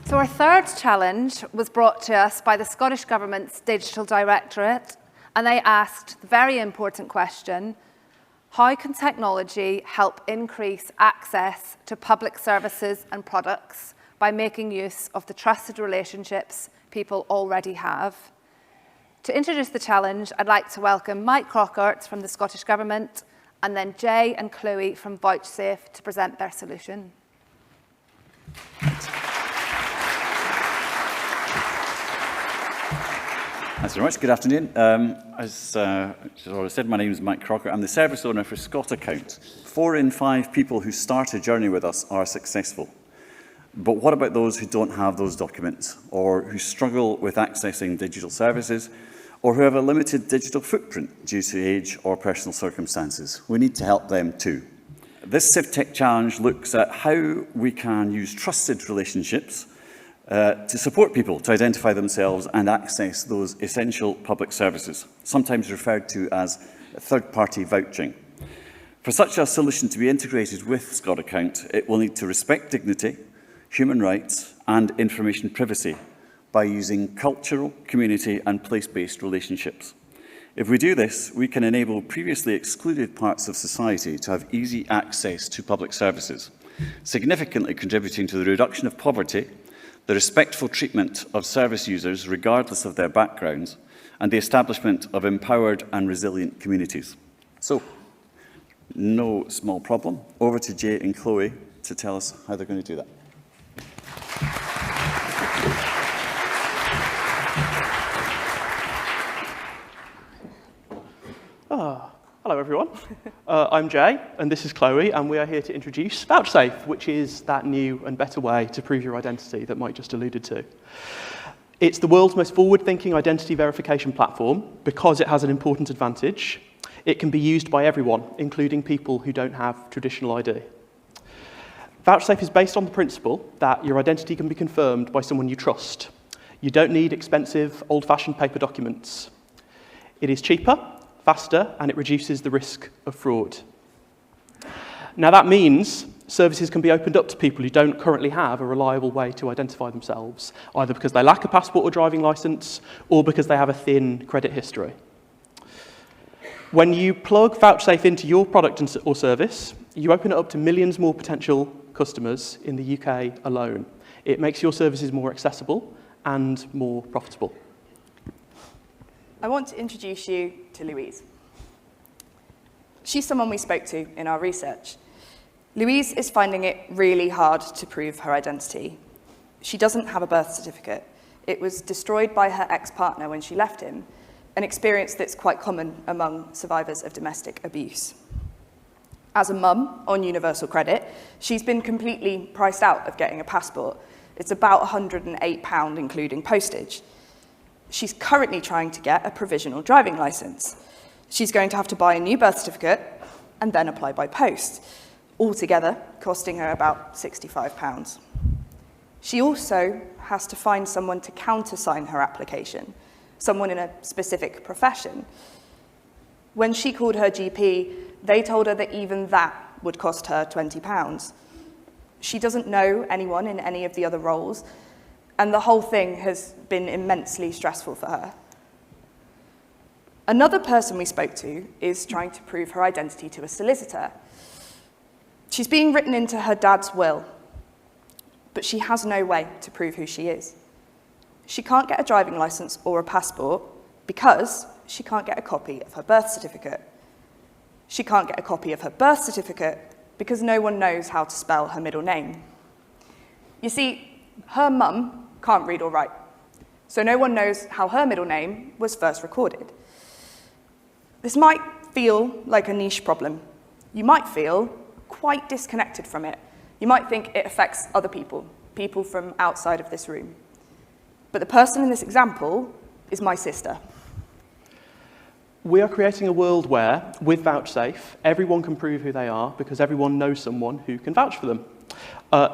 So our third challenge was brought to us by the Scottish Government's Digital Directorate, and they asked the very important question, how can technology help increase access to public services and products by making use of the trusted relationships people already have? To introduce the challenge, I'd like to welcome Mike Crockart from the Scottish Government and then Jaye and Chloe from Vouchsafe to present their solution. Thanks very much. Good afternoon. As already said, my name is Mike Crockart. I'm the service owner for ScotAccount. 4 in 5 people who start a journey with us are successful. But what about those who don't have those documents, or who struggle with accessing digital services, or who have a limited digital footprint due to age or personal circumstances? We need to help them too. This CivTech challenge looks at how we can use trusted relationships to support people to identify themselves and access those essential public services, sometimes referred to as third-party vouching. For such a solution to be integrated with ScotAccount, it will need to respect dignity, human rights and information privacy by using cultural, community and place-based relationships. If we do this, we can enable previously excluded parts of society to have easy access to public services, significantly contributing to the reduction of poverty, the respectful treatment of service users regardless of their backgrounds, and the establishment of empowered and resilient communities. So, no small problem. Over to Jaye and Chloe to tell us how they're going to do that. Hello everyone, I'm Jaye and this is Chloe, and we are here to introduce Vouchsafe, which is that new and better way to prove your identity that Mike just alluded to. It's the world's most forward-thinking identity verification platform because it has an important advantage. It can be used by everyone, including people who don't have traditional ID. Vouchsafe is based on the principle that your identity can be confirmed by someone you trust. You don't need expensive, old-fashioned paper documents. It is cheaper, faster, and it reduces the risk of fraud. Now that means services can be opened up to people who don't currently have a reliable way to identify themselves, either because they lack a passport or driving license, or because they have a thin credit history. When you plug Vouchsafe into your product or service, you open it up to millions more potential customers in the UK alone. It makes your services more accessible and more profitable. I want to introduce you to Louise. She's someone we spoke to in our research. Louise is finding it really hard to prove her identity. She doesn't have a birth certificate. It was destroyed by her ex-partner when she left him, an experience that's quite common among survivors of domestic abuse. As a mum on universal credit, she's been completely priced out of getting a passport. It's about £108, including postage. She's currently trying to get a provisional driving licence. She's going to have to buy a new birth certificate and then apply by post, altogether costing her about £65. She also has to find someone to countersign her application, someone in a specific profession. When she called her GP, they told her that even that would cost her £20. She doesn't know anyone in any of the other roles, and the whole thing has been immensely stressful for her. Another person we spoke to is trying to prove her identity to a solicitor. She's being written into her dad's will, but she has no way to prove who she is. She can't get a driving licence or a passport because she can't get a copy of her birth certificate. She can't get a copy of her birth certificate because no one knows how to spell her middle name. You see, her mum can't read or write, so no one knows how her middle name was first recorded. This might feel like a niche problem. You might feel quite disconnected from it. You might think it affects other people, people from outside of this room. But the person in this example is my sister. We are creating a world where, with Vouchsafe, everyone can prove who they are because everyone knows someone who can vouch for them.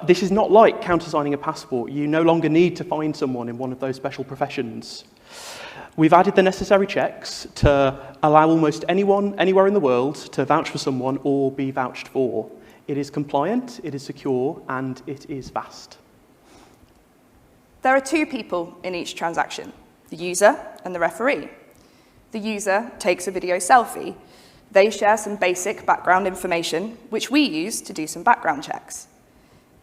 This is not like countersigning a passport. You no longer need to find someone in one of those special professions. We've added the necessary checks to allow almost anyone, anywhere in the world, to vouch for someone or be vouched for. It is compliant, it is secure, and it is fast. There are two people in each transaction, the user and the referee. The user takes a video selfie. They share some basic background information, which we use to do some background checks.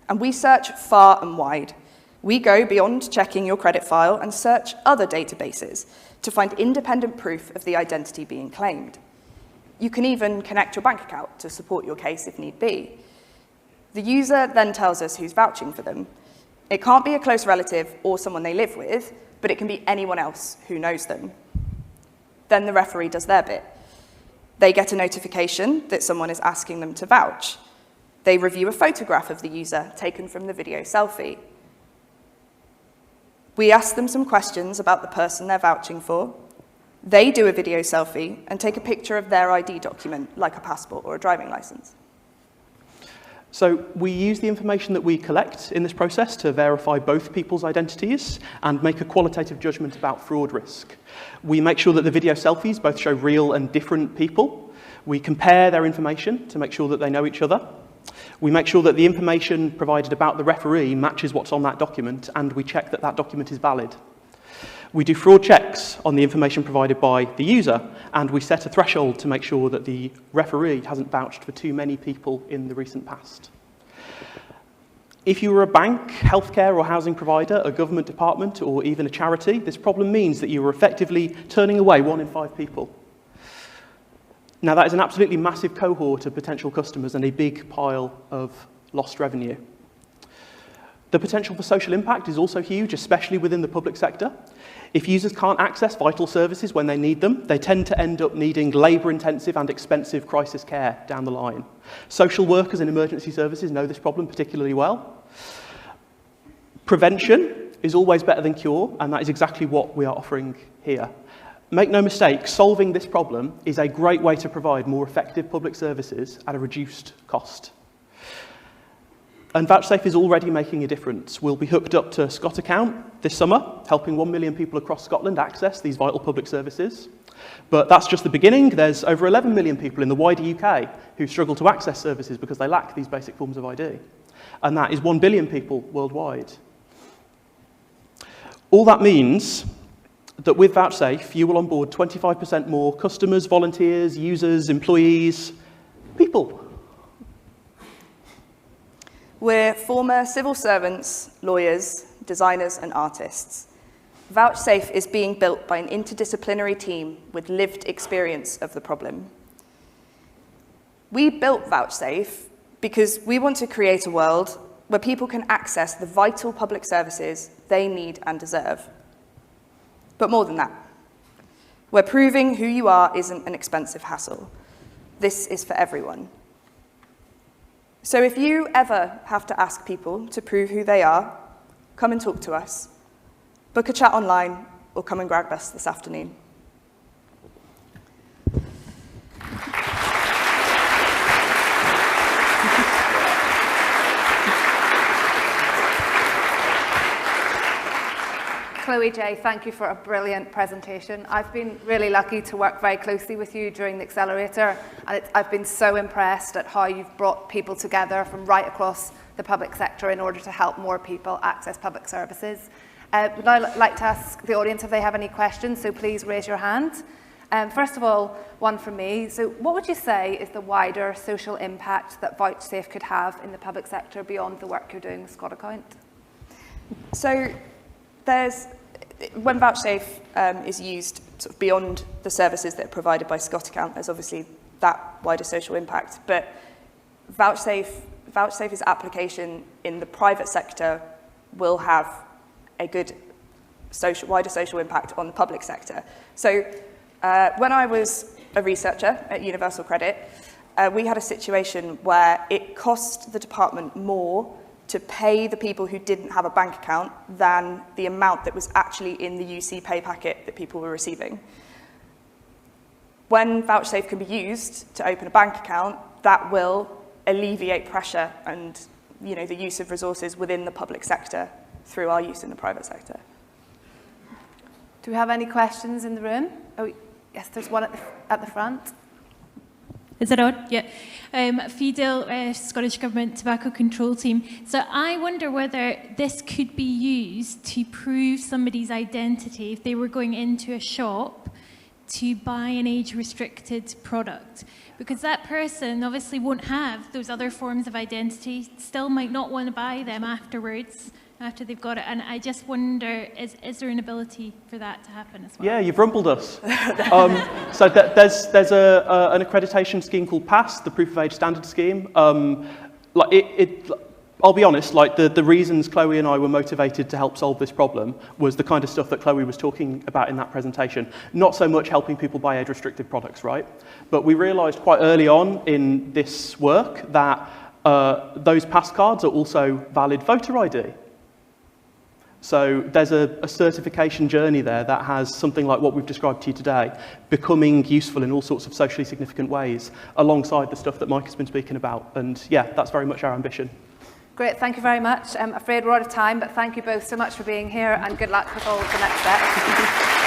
And we search far and wide. We go beyond checking your credit file and search other databases to find independent proof of the identity being claimed. You can even connect your bank account to support your case if need be. The user then tells us who's vouching for them. It can't be a close relative or someone they live with, but it can be anyone else who knows them. Then the referee does their bit. They get a notification that someone is asking them to vouch. They review a photograph of the user taken from the video selfie. We ask them some questions about the person they're vouching for. They do a video selfie and take a picture of their ID document, like a passport or a driving license. So we use the information that we collect in this process to verify both people's identities and make a qualitative judgment about fraud risk. We make sure that the video selfies both show real and different people. We compare their information to make sure that they know each other. We make sure that the information provided about the referee matches what's on that document, and we check that that document is valid. We do fraud checks on the information provided by the user, and we set a threshold to make sure that the referee hasn't vouched for too many people in the recent past. If you were a bank, healthcare or housing provider, a government department, or even a charity, this problem means that you are effectively turning away 1 in 5 people. Now, that is an absolutely massive cohort of potential customers and a big pile of lost revenue. The potential for social impact is also huge, especially within the public sector. If users can't access vital services when they need them, they tend to end up needing labour-intensive and expensive crisis care down the line. Social workers and emergency services know this problem particularly well. Prevention is always better than cure, and that is exactly what we are offering here. Make no mistake, solving this problem is a great way to provide more effective public services at a reduced cost. And Vouchsafe is already making a difference. We'll be hooked up to Scott Account this summer, helping 1 million people across Scotland access these vital public services. But that's just the beginning. There's over 11 million people in the wider UK who struggle to access services because they lack these basic forms of ID. And that is 1 billion people worldwide. All that means that with Vouchsafe, you will onboard 25% more customers, volunteers, users, employees, people. We're former civil servants, lawyers, designers, and artists. Vouchsafe is being built by an interdisciplinary team with lived experience of the problem. We built Vouchsafe because we want to create a world where people can access the vital public services they need and deserve. But more than that, where proving who you are isn't an expensive hassle. This is for everyone. So if you ever have to ask people to prove who they are, come and talk to us. Book a chat online or come and grab us this afternoon. Chloe, Jaye, thank you for a brilliant presentation. I've been really lucky to work very closely with you during the accelerator, and I've been so impressed at how you've brought people together from right across the public sector in order to help more people access public services. Would I like to ask the audience if they have any questions, so please raise your hand. First of all, one from me. So what would you say is the wider social impact that Vouchsafe could have in the public sector beyond the work you're doing with Scott Account? So when Vouchsafe is used sort of beyond the services that are provided by Scott Account, there's obviously that wider social impact. But Vouchsafe's application in the private sector will have a good wider social impact on the public sector. So when I was a researcher at Universal Credit, we had a situation where it cost the department more to pay the people who didn't have a bank account than the amount that was actually in the UC pay packet that people were receiving. When Vouchsafe can be used to open a bank account, that will alleviate pressure and the use of resources within the public sector through our use in the private sector. Do we have any questions in the room? Oh, yes, there's one at the front. Is that on? Yeah. FIDEL, Scottish Government Tobacco Control Team. So I wonder whether this could be used to prove somebody's identity if they were going into a shop to buy an age-restricted product. Because that person obviously won't have those other forms of identity, still might not want to buy them afterwards, after they've got it. And I just wonder, is there an ability for that to happen as well? Yeah, you've rumbled us. So there's an accreditation scheme called PASS, the Proof of Age Standard Scheme. I'll be honest, like the reasons Chloe and I were motivated to help solve this problem was the kind of stuff that Chloe was talking about in that presentation. Not so much helping people buy age-restricted products, right? But we realised quite early on in this work that those PASS cards are also valid voter ID. So there's a certification journey there that has something like what we've described to you today, becoming useful in all sorts of socially significant ways, alongside the stuff that Mike has been speaking about. And yeah, that's very much our ambition. Great, thank you very much. I'm afraid we're out of time, but thank you both so much for being here, and good luck with all the next steps.